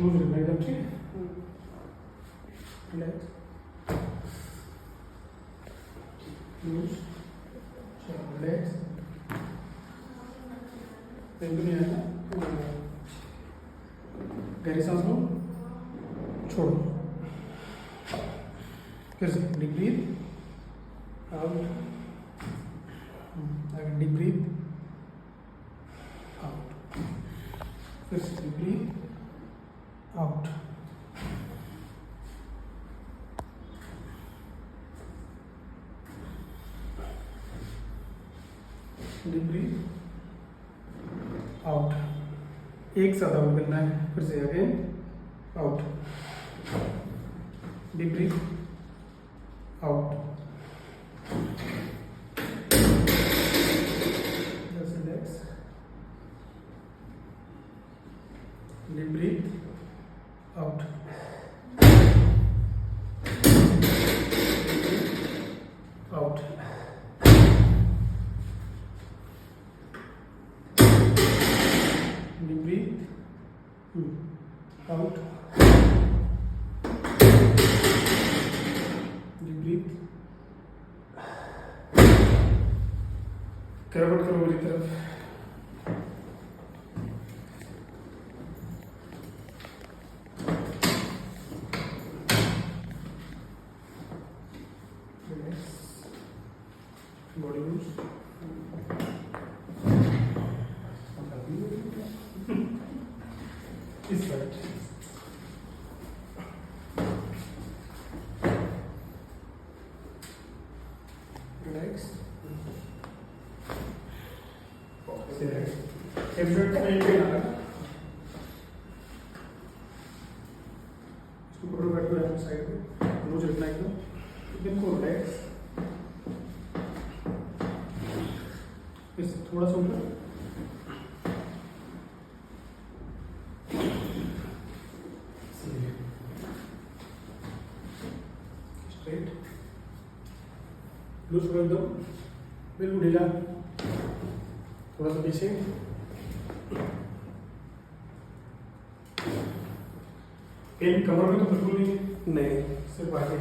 Loose रखना एकदम, ठीक है। रिलैक्स, लूज, रिलैक्स, पेन नहीं आएगा। गहरी सांस लो, छोड़ो, फिर से deep breath out, deep breath out, फिर से deep breath out, deep breath out. एक साथ आउट करना है, फिर से again out, deep breath out, just relax, deep breathe out, out, deep breathe out, deep breathe, करवट करो मेरी तरफ, बॉडी लूज, इस साइड, रिलैक्स, इसको पकड़ो, बैठो यहाँ साइड में, लूज रखना एकदम, बिल्कुल रिलैक्स, इससे थोड़ा सा ऊपर, स्ट्रेट, लूज करो एकदम, बिल्कुल ढीला, थोड़ा सा पीछे, पेन कमर में तो बिल्कुल नहीं, सिर्फ आगे।